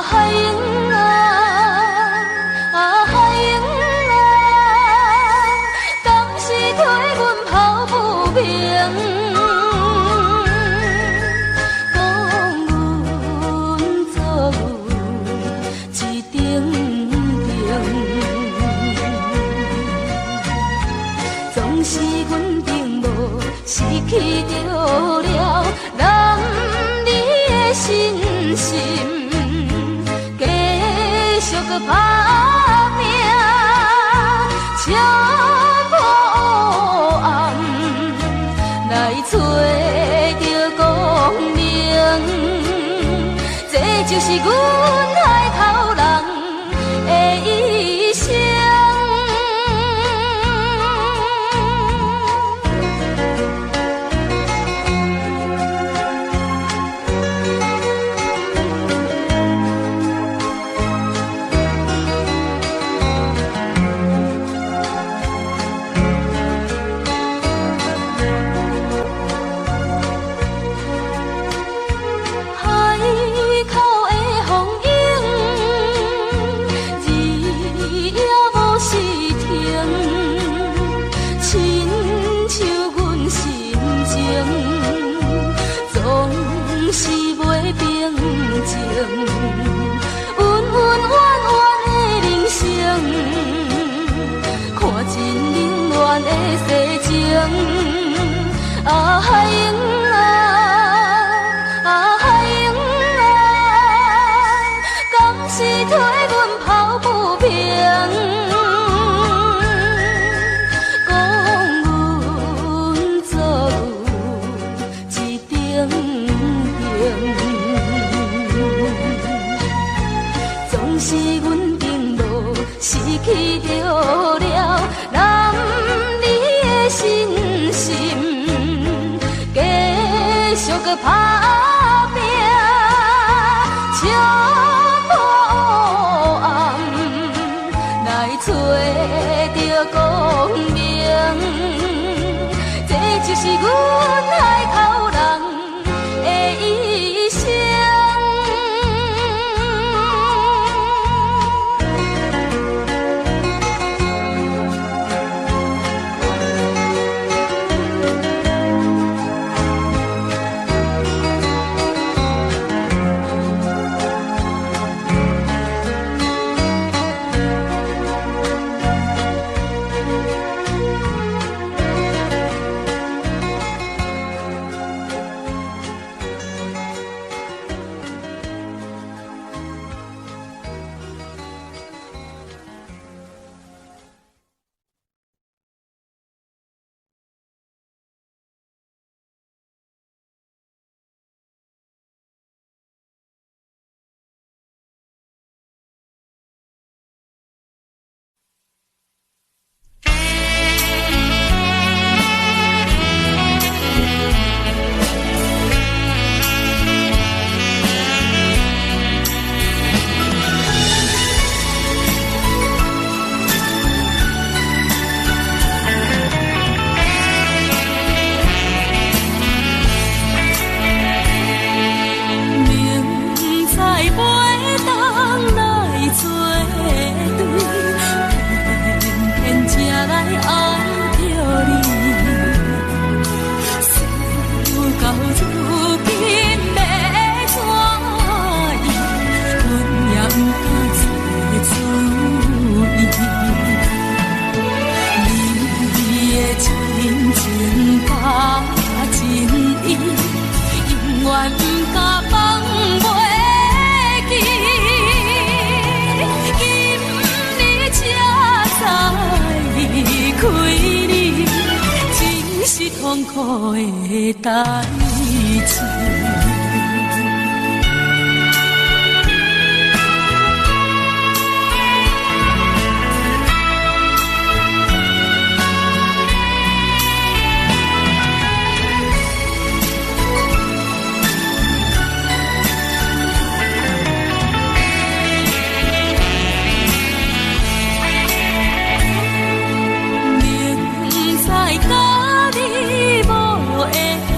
海英啊，啊海英啊，当时替阮抱不平，讲阮做一顶顶，总是阮并无失去着了男儿的信心。继续搁打拼，敲破黑暗，来找着光明。这就是阮海头人的一生。啊海英啊，啊海英啊，敢是替阮抱不平，讲阮做一顶顶，总是阮并无失去着了男儿的信心。继续搁打拼，敲破黑暗，来找着光明。这就是阮海头人的一生。痛苦的代志。甲你无缘分。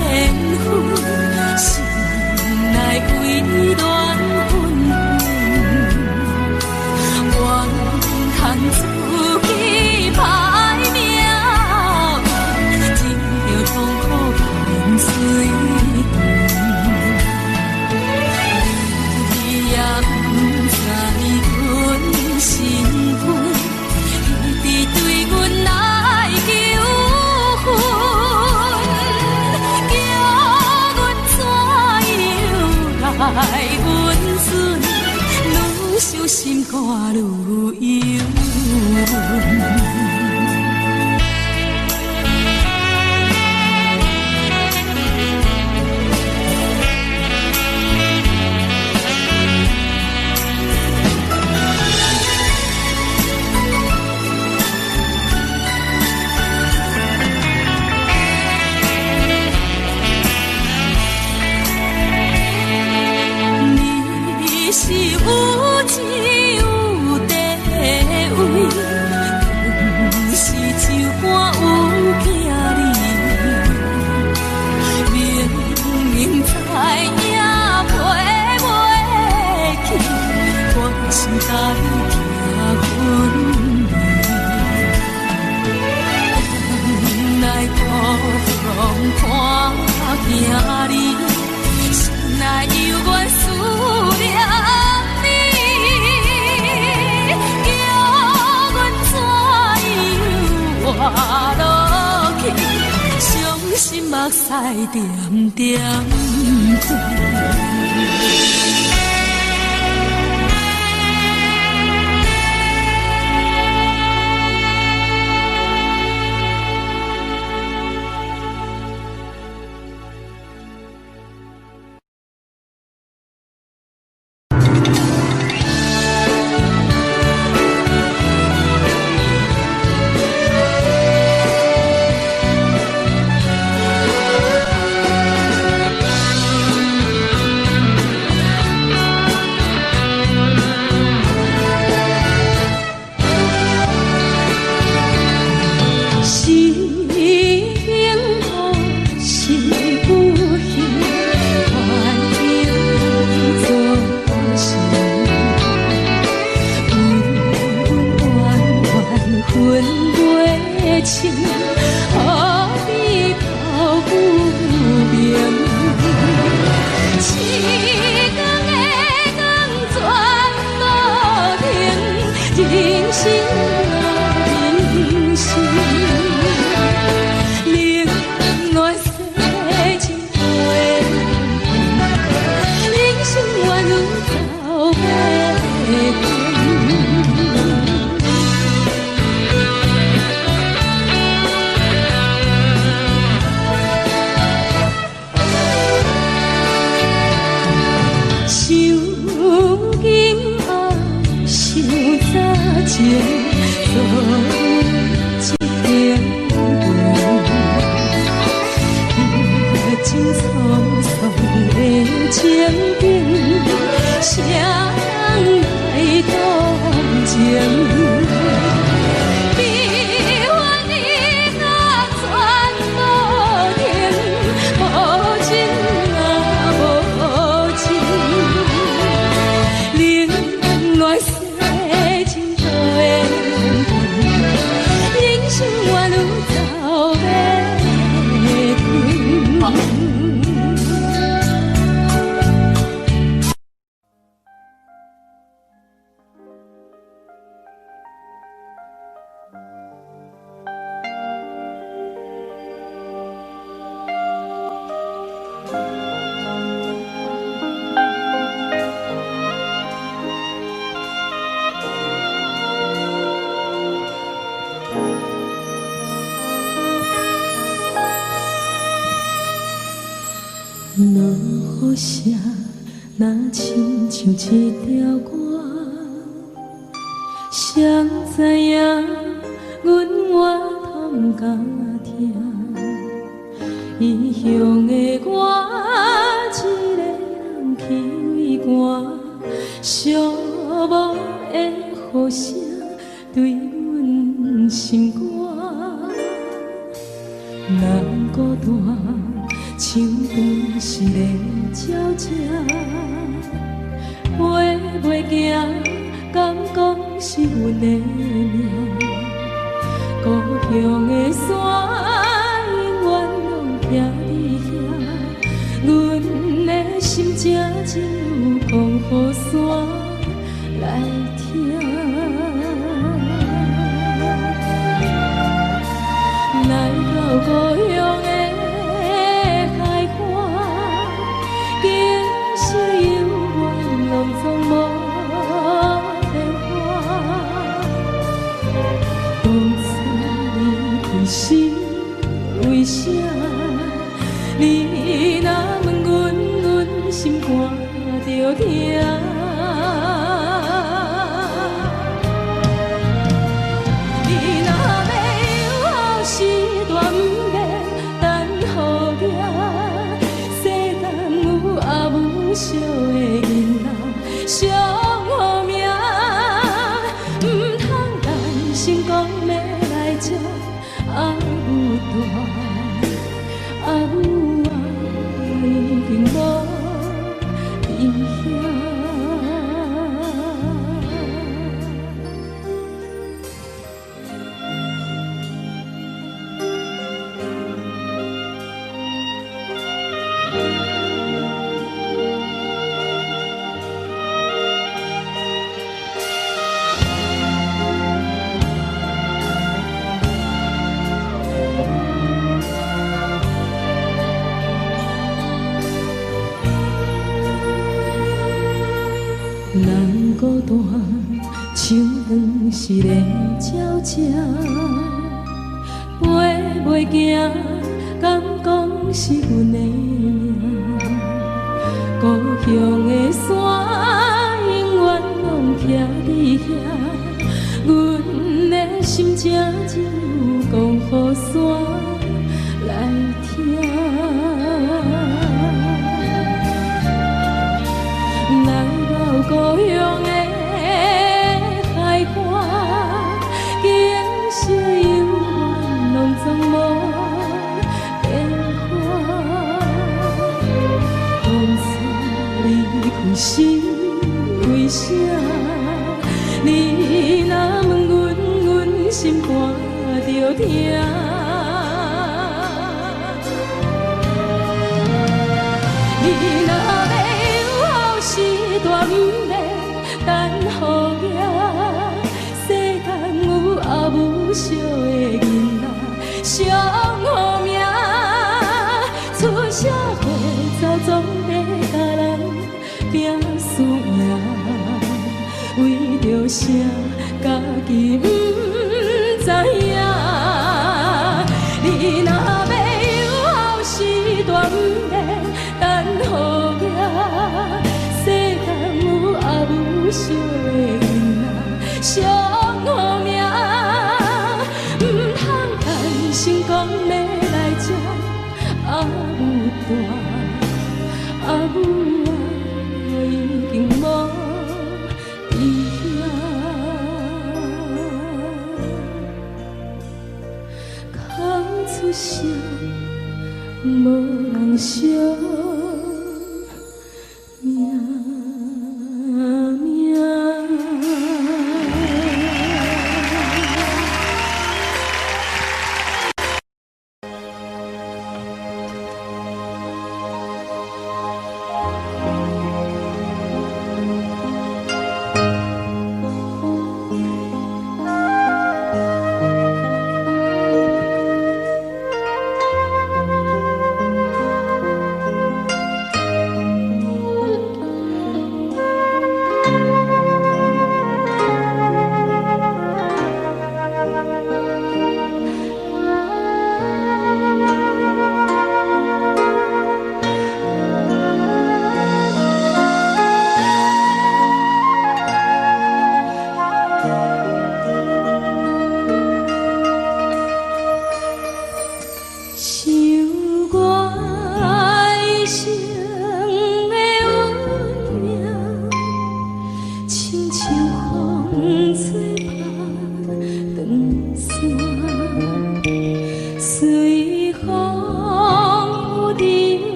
歌愈幽。是有钱有地位，更是酒馆有囝儿，明明知影陪袂去，我是代听阮言，来苦风看囝儿，心内犹原思念。活落去，伤心目屎点点滴。落雨声，若亲像一条歌，谁知影阮我通甲听？异乡的我，一个人去赶，寂寞的雨声对阮心肝，人孤单。像断丝的鸟只，飞袂行，敢讲是阮的命？故乡的山，永远拢徛伫遐，阮的心只有讲予山来听。来到故乡的。拢总无变你若问阮，阮心肝着痛。你若要有后时段，不免等候掠。世间有阿母惜的囡仔，上好命。唔通咱成功要来这阿母大，阿母啊已经无伫遐。人孤单，像饭是咧鸟食，飞袂行，敢讲是阮的命。故乡的山，永远拢徛伫遐，阮的心情只有讲予山来听。故乡的海岸，景色永远拢总无变化。当初离开是为啥？你若问阮，阮心肝着痛。你若要有后时段，不免等候掠。世间有阿母惜的囡仔，上好命。出社会走总得甲人拼输赢，为着啥家己不知影？你若要有后时段，不免等候掠。世间有阿母惜的囡仔，上好命。唔通等成功要来这阿母大，阿母啊已经无伫遐。空出声，无人惜命。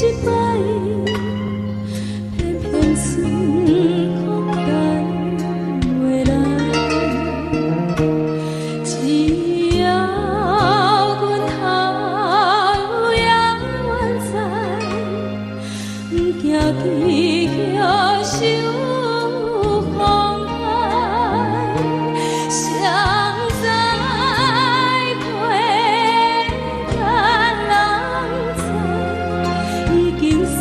一摆，偏偏春风淡回来。只要阮头也愿知，不惊奇遐受风害。谁知花甲人知，已经算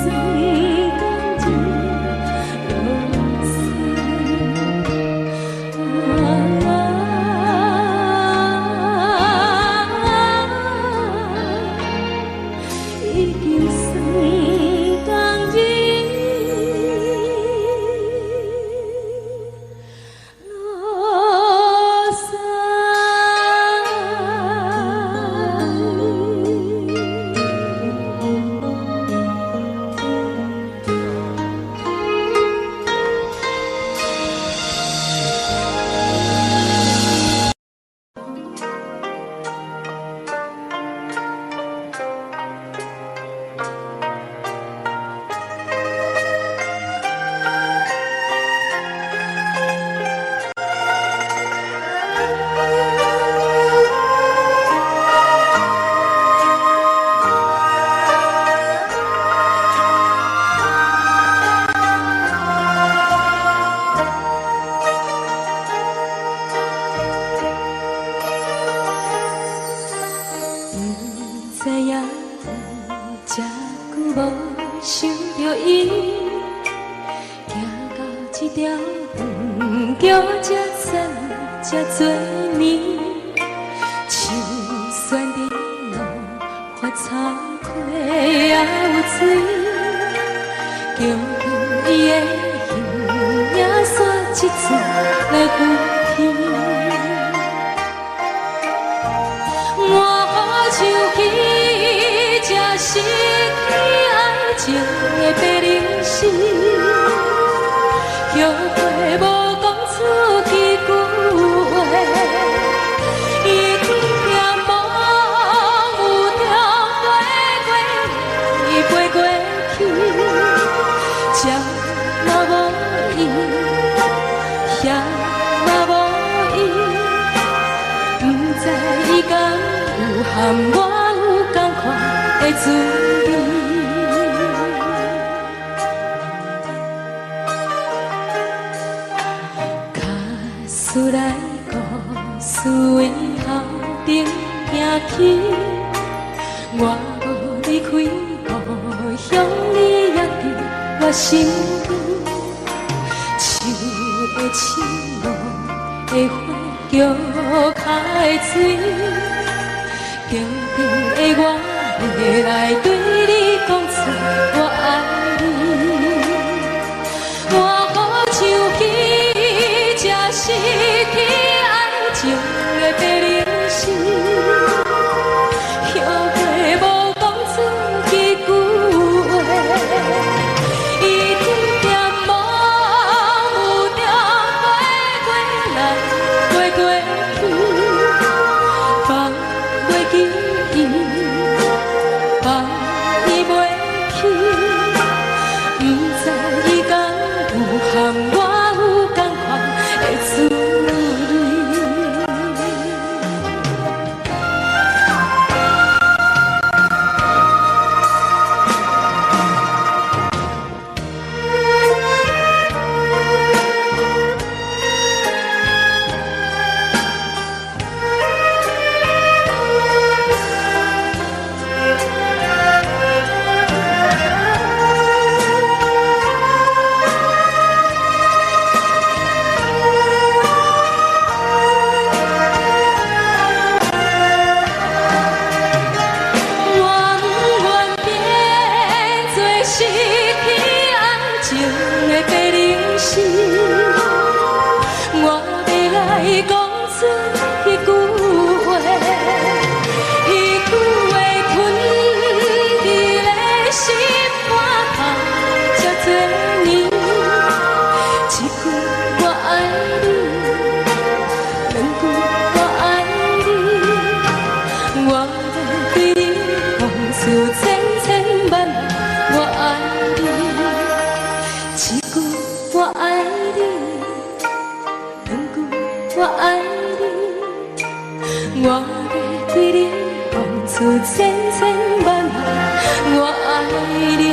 甘日落西，已经算甘日。知影这久无想着伊，行到这条远桥这山这多年，树选的路发草溪也有水，叫伊的形影线一次来浮天。我像彼这失去爱情的白灵丝，后悔无讲出几句话，伊天边梦有中飞过，飞过去，这嘛无伊，遐嘛无伊，不知伊敢有含我有同款的滋味。假使来故事为后顶行去，我无离开故乡，你也伫我身边。树的青路的花桥开水。叫边的我会来对你讲出我爱你，我好像彼这失去爱情的白灵丝，后悔无讲出几句话，伊天边梦有中飞过来，飞过去，放袂记伊，放伊袂去，不知伊敢有含我有同款的滋味。我要来讲出迄句话，迄句话吞伫咧心肝头这多年，一句我爱你，两句我爱你，我要对你讲出千千万万我爱你。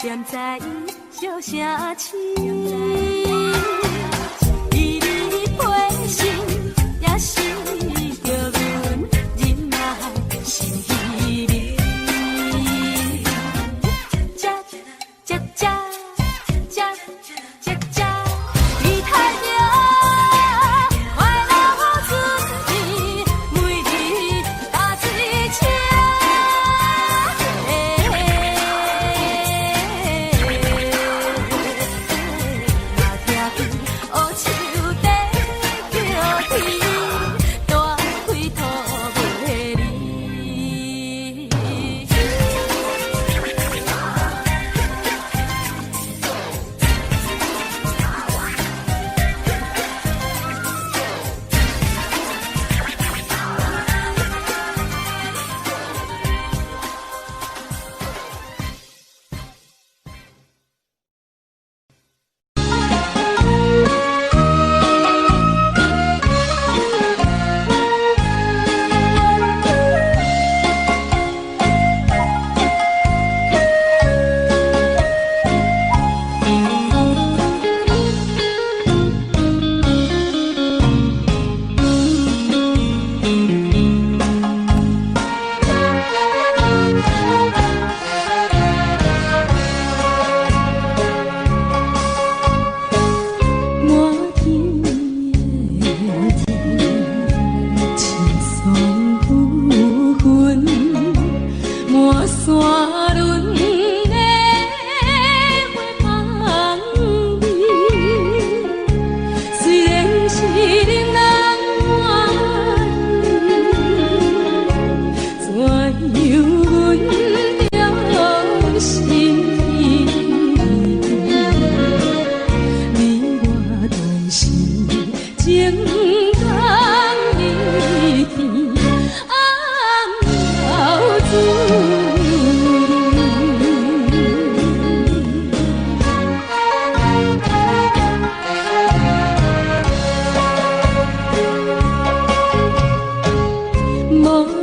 念在伊小声痴，依你陪身，也是叫阮忍耐心稀微。这这这这这这，你太着快乐春天，每日打水车。若听见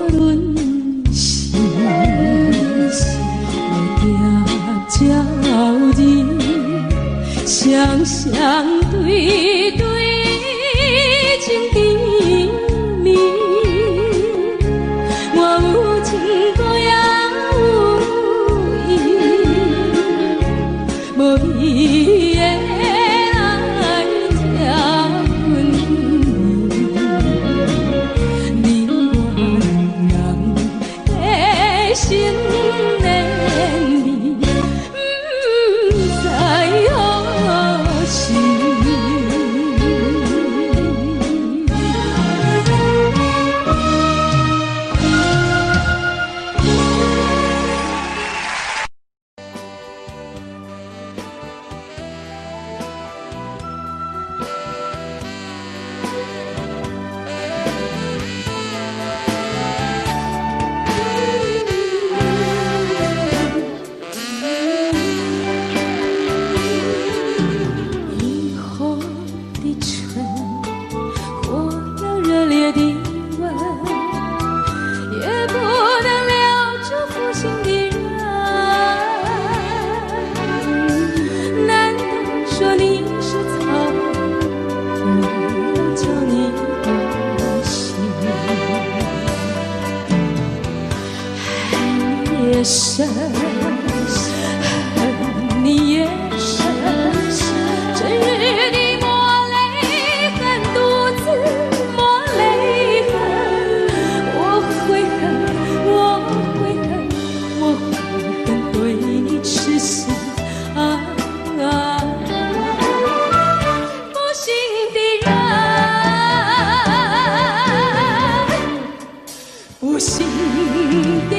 轮是，我定照日，双双对对情甜蜜，我有情歌也有意，无伊的来听阮意，你我人的心连理，不知何时。深，恨你也深，整日的抹泪痕，独自抹泪痕。我悔恨，我悔恨，我悔恨对你痴心啊！负心的人，负心的。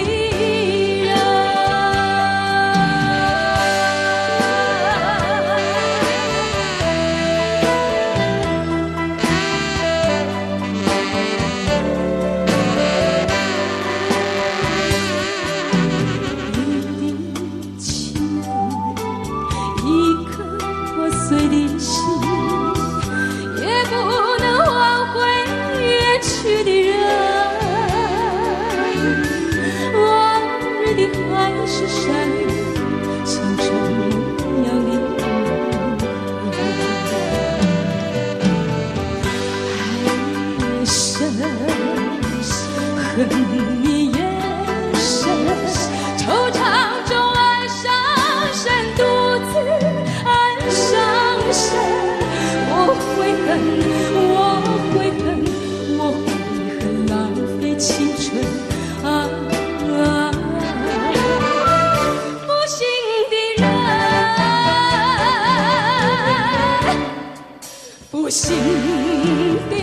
恨你也深，惆怅中暗伤神，独自暗伤神。我悔恨，我悔恨，我悔恨浪费青春啊！负心的人，负心的。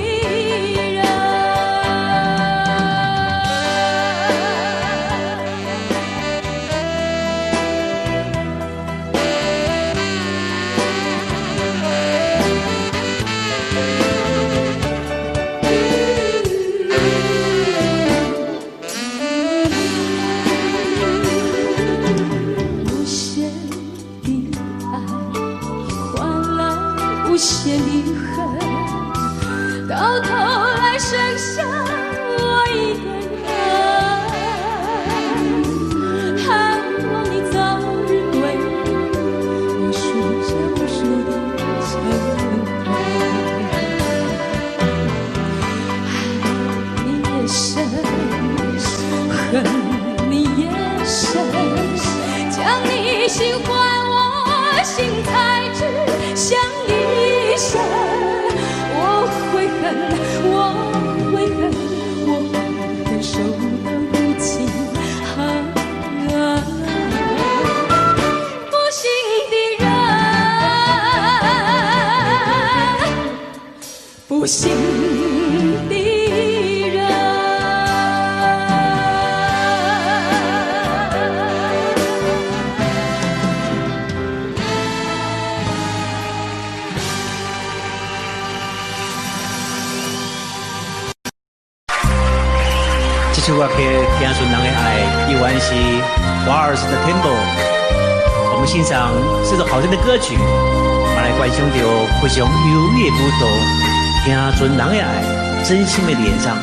无限的恨，到头来剩下我一个人。盼望你早日归我数着无数的尘埃。你也深，恨你也深，将你心还我心才知相依。我悔恨，我悔恨，我悔恨守得无情啊！负心的人，负心的人。这首歌曲《听顺人的爱》依然是华尔斯的 Tempo。我们欣赏这首好听的歌曲，我们来观赏到非常优美的舞蹈，听顺人的爱，真心的演唱。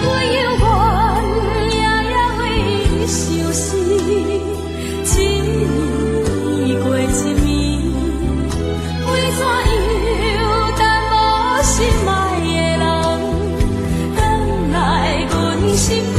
我犹原夜夜为相思，一年过一年，为怎样等无心爱的人，回来阮身边。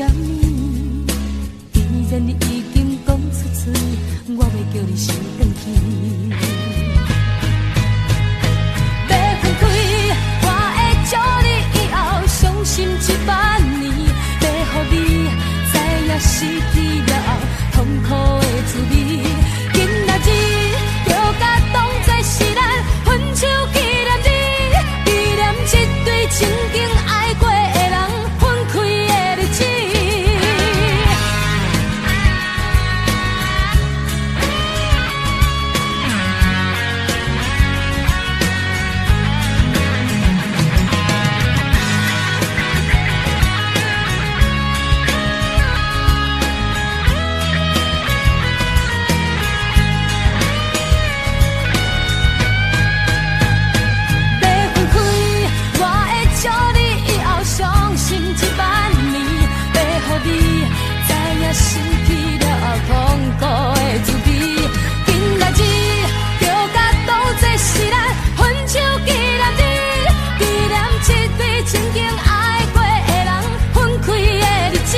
啥物？既然你已经讲出嘴，我袂叫你先转去。要分开，我会祝你以后伤心10000年，要予你知影失去了后痛苦的滋味。今仔日就甲当作是咱分手纪念日，纪念这对曾经爱过的人分开的日子。失去了后痛苦的滋味，今仔日就甲当作是咱分手纪念日，纪念这对曾经爱过的人分开的日子。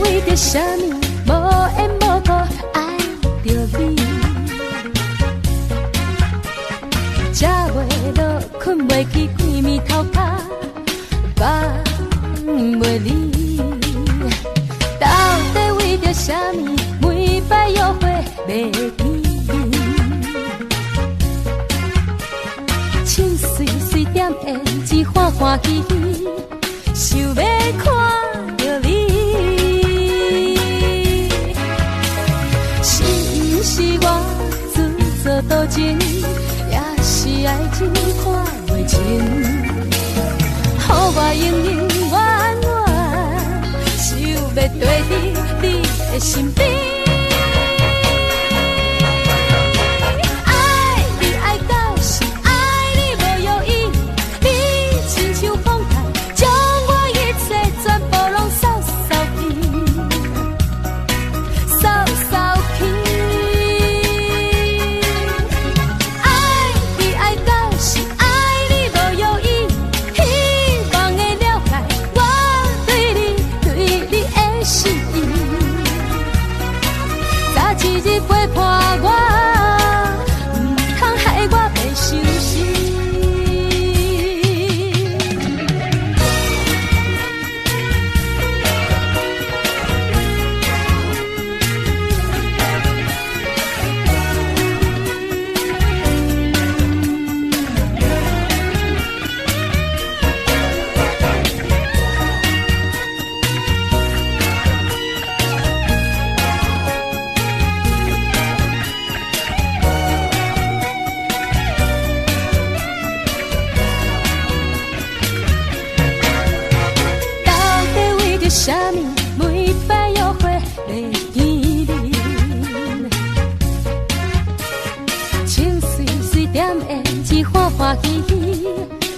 为着啥物无缘无故爱着你，食袂落，困袂去，规暝头壳放袂离。到底为着啥物，每摆约会袂见？穿水水点胭脂，欢欢喜喜，想要看着你。是我自作多情，也是爱情看袂清，予我永永远远，想要跟伫你的身边。爱你爱到是爱你无犹豫，你亲像风台，将我一切全部拢扫扫去，扫扫去。一日陪伴我，唔通害我袂伤心。啥物每摆约会袂见面，穿水水点胭脂，欢欢喜喜，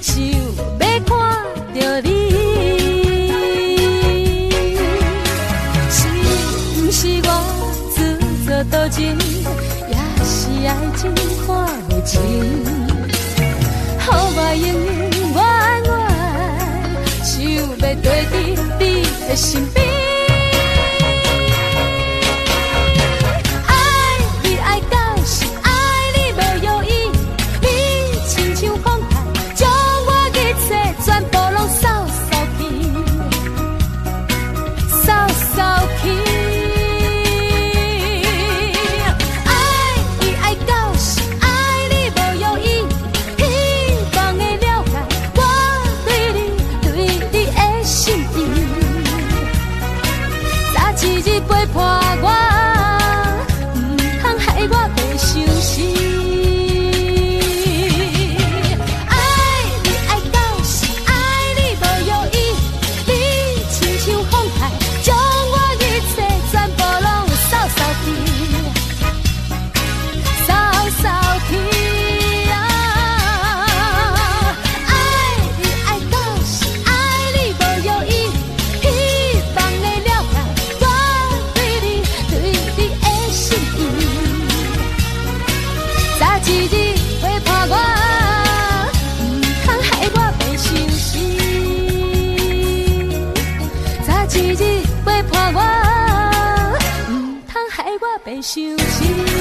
想要看着你。是毋是我自作多情，也是爱情看袂清，予我永永远远，想要跟伫你的身边。爱你爱到是爱你无犹豫，你亲像风台，将我一切全部白想情。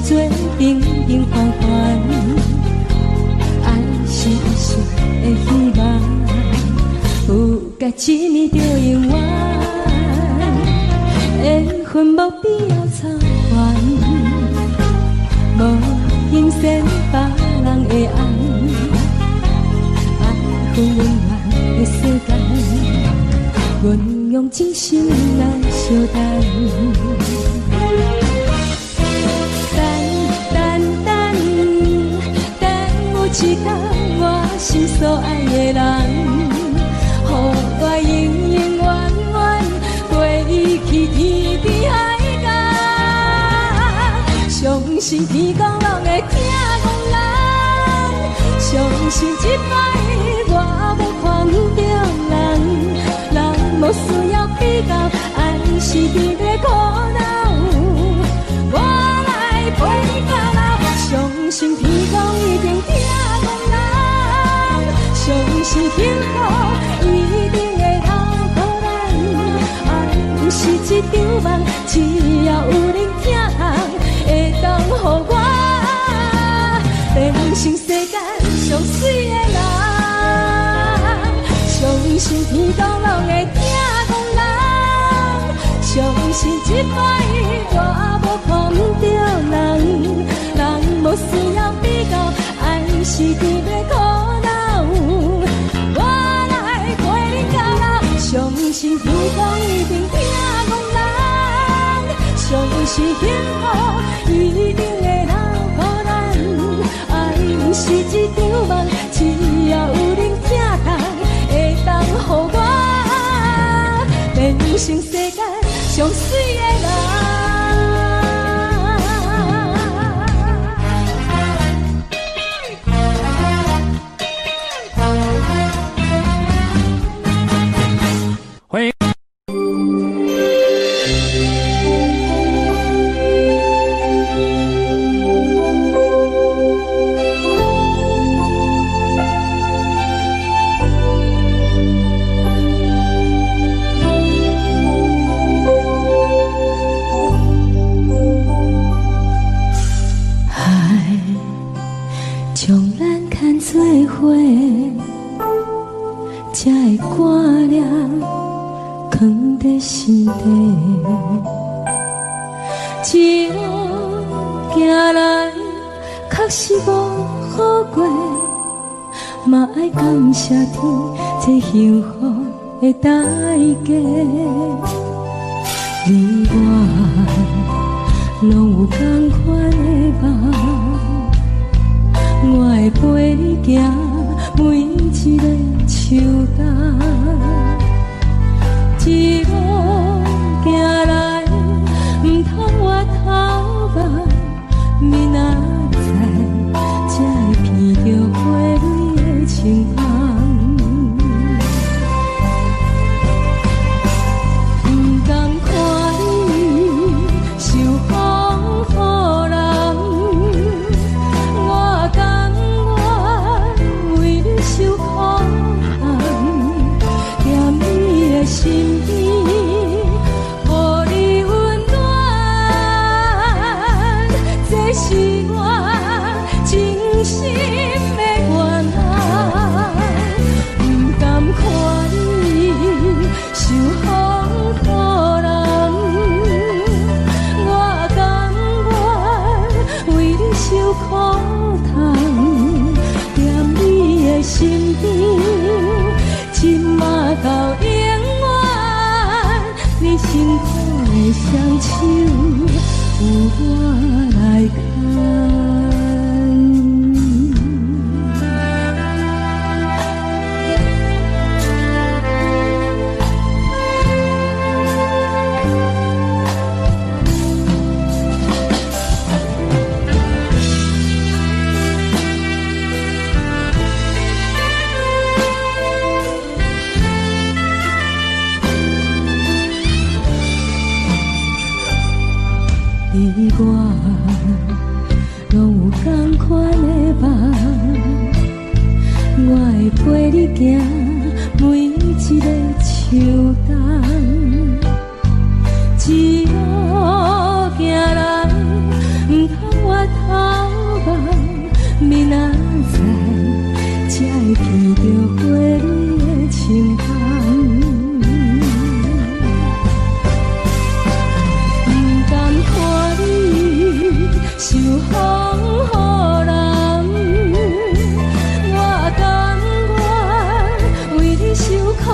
做平平凡凡，爱是一瞬的希望，有甲一年就永远，缘分无必要偿还，无欣赏别人的爱，爱恨永远的世。用真心来相等。有一天，我心所爱的人，予我永永远远过去天边海角。相信天公拢会听讲人，相信一摆我无看着人，人无需要比较，爱是伫咧苦恼，我来陪你到老。相信天公一定听讲人，相信幸福一定会留予咱。爱不是一场梦，只要有人听会当予我变成世间上水的人。相信天公拢会听讲人，相信一摆我无看不着人，人无需要比较，爱是伫咧苦恼，我来陪你到老。相信天公一定听讲人，相信幸福一定会留予咱。爱不是一场梦，只要有人听会当予我变成世间上水的人。欢迎。将咱牵做伙，才会挂念藏在心底。一路行来，确实无好过，嘛爱感谢天，这幸福的代价。你我拢有同款的梦。我会陪你行每一个秋冬，一路行来，唔通我头目，明仔载才会闻到花蕊的清香。唔甘看你受风雨人。受苦痛，踮你的身边，予你温暖，这是我真心的愿望。不甘看你受风雨人，我甘愿为你受苦痛。身边，今嘛到永远，你辛苦的双手有我来牵。你我拢有同款的梦，我会陪你行每一个秋冬，一路行来，唔通我头目，明仔载才会闻到花蕊的清香。受风雨人，我甘愿为你受苦痛，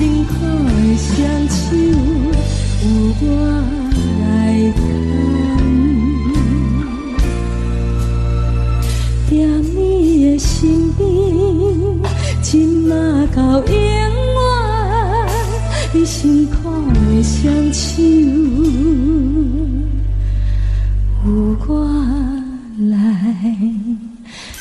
辛苦的双手有我来牵，踮你的身边，今嘛到永远，你辛苦的双手有我来牵。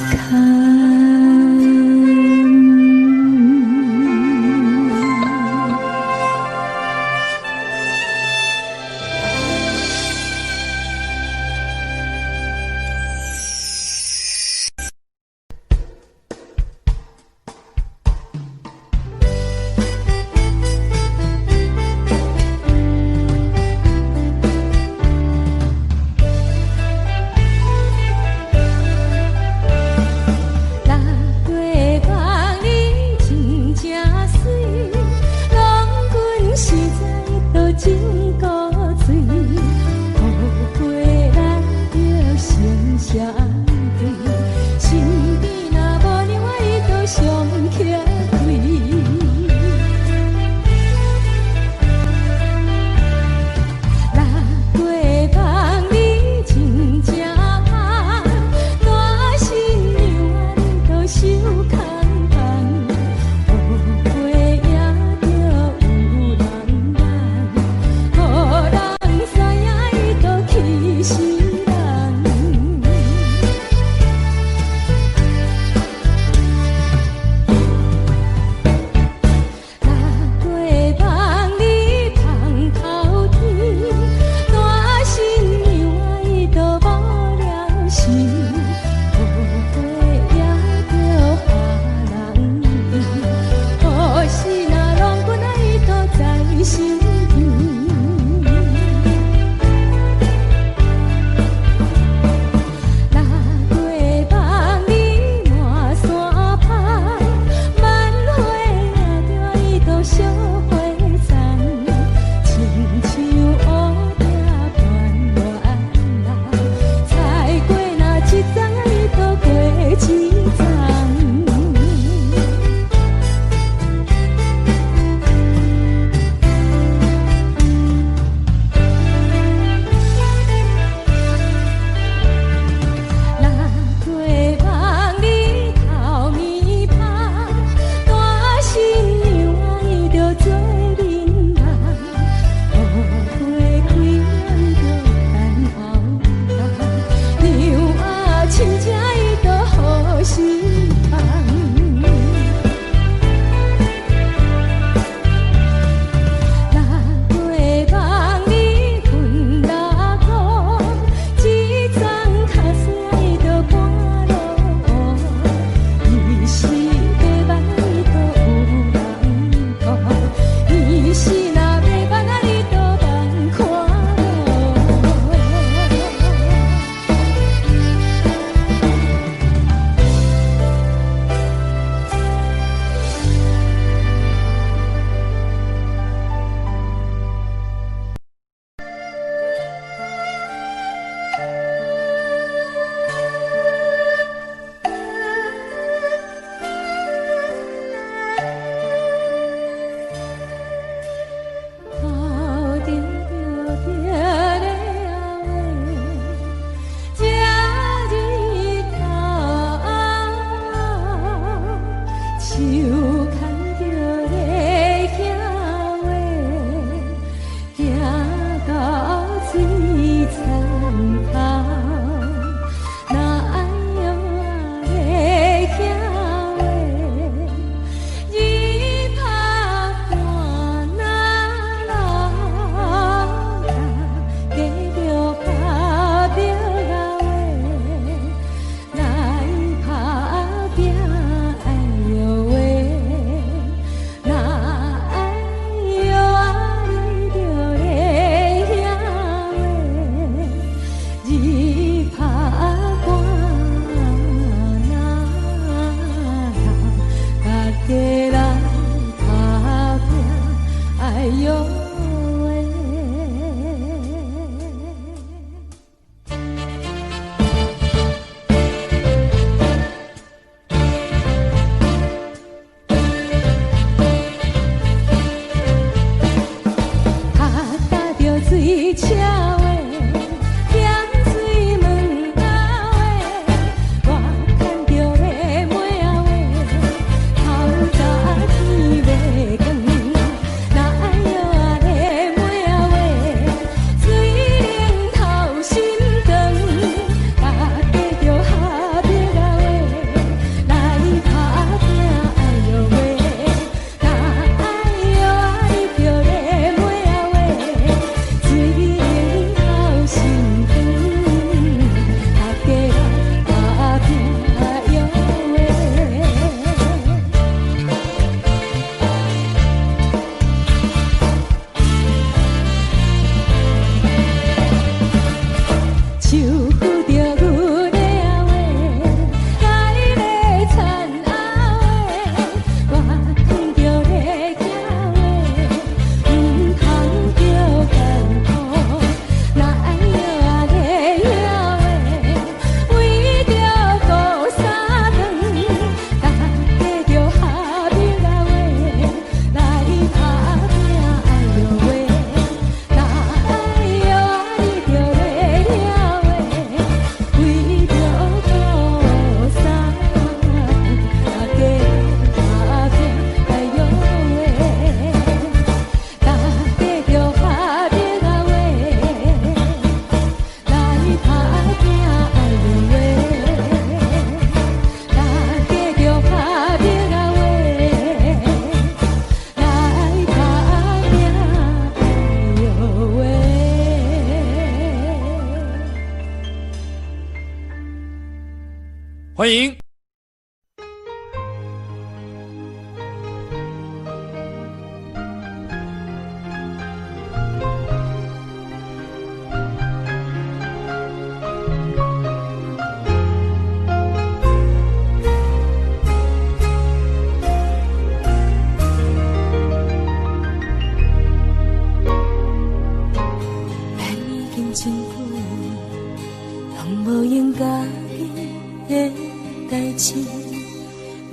欢迎。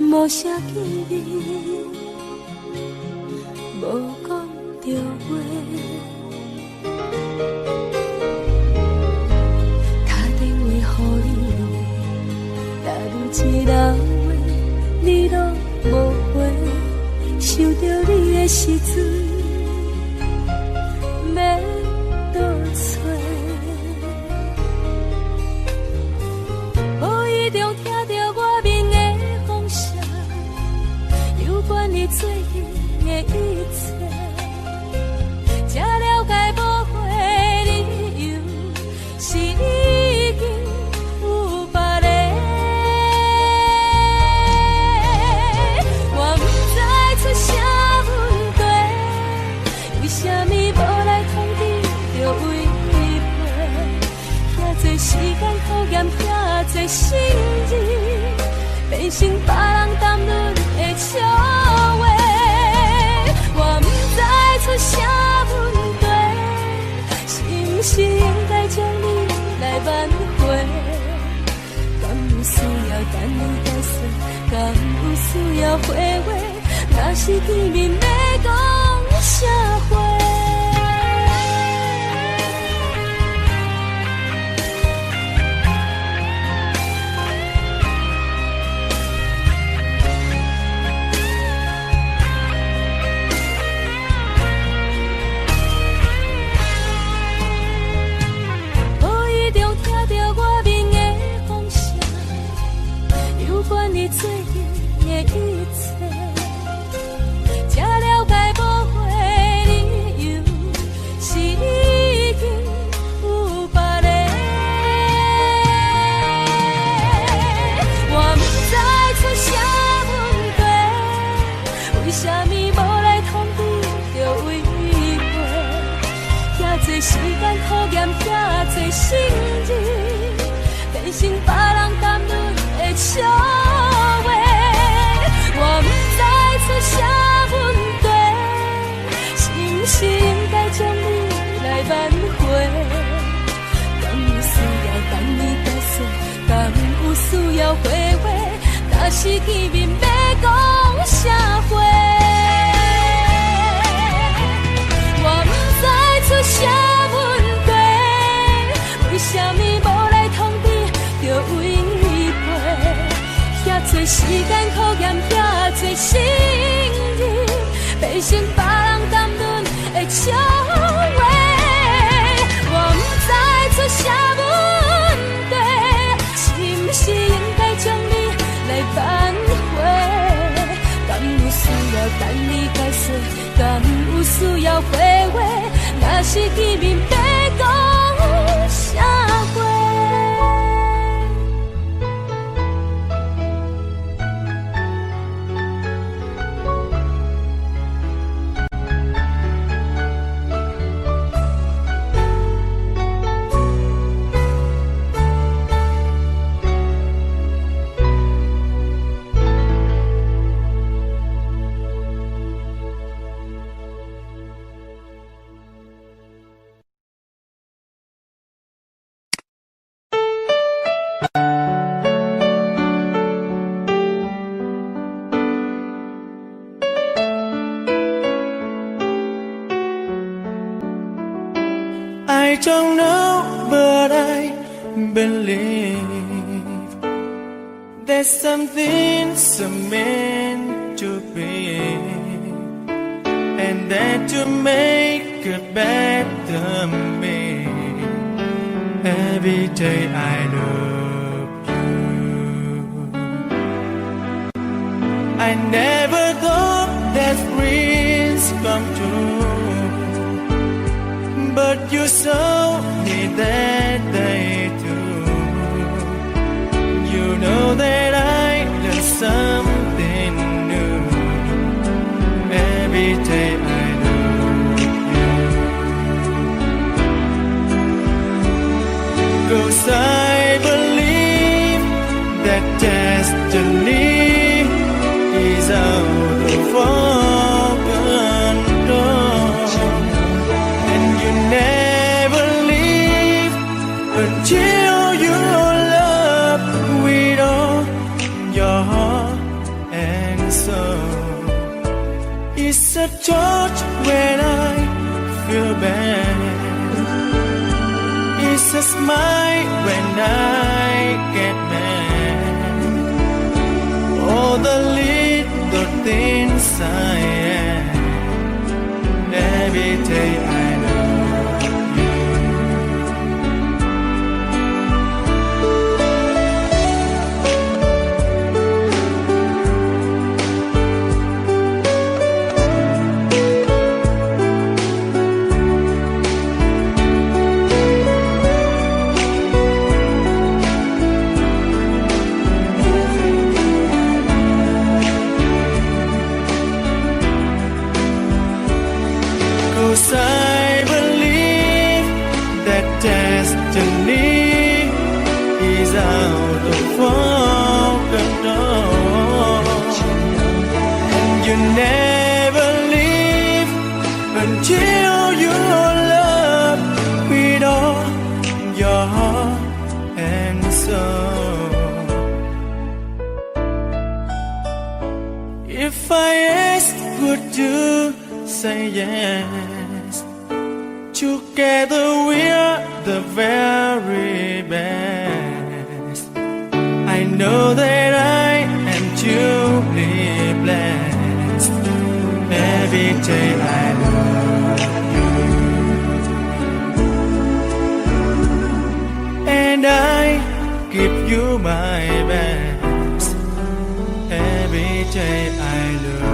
无啥记忆，无讲着话，打电话予你，打愈一人话，你拢无回，想着你的时阵，要倒找，无意中听着我面的风声。有关你最近的一切，才了解无悔理由是已经有别人。我不知出啥问题，为什么无来通知就违背？遐多时间考验，遐多心意，变成别人谈论的笑话，我不知出啥问题，是不是应该将你来挽回？敢有需要等你解释？敢有需要回味？若是见面要讲啥话？最近的一切，才了解无悔理由是已经有别人。我不知出啥问题，为什么无来通知就违背？遐多时间考验，遐多心意，变成别人谈论的笑话。我不知出啥问题，是不是应该将你来挽回？敢有需要等你解释？敢有需要回味？若是见面要讲啥话？我不知出啥问题，为什么无来通知就违背？遐多时间考验，遐多心意，变成别人谈论的笑话。我不知出啥问题，是不是应该将你来挽回？敢有需要等你解释？敢有需要回味？若是见面要讲啥话？I don't know, but I believe there's something so meant to be, and that to make a better me. Every day I love you. I never thought that dreams come true, but you saw me that day too. You know that torch when I feel bad. It's a smile when I get mad. All the little things I am. Every day I love you. 'Cause I believe that destiny is out of our control, and you never leave until you love with all your heart and soul. If I ask, would you say yes? Together we're the very best. I know that I am truly blessed. Every day I love you, and I give you my best. Every day I love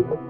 拜。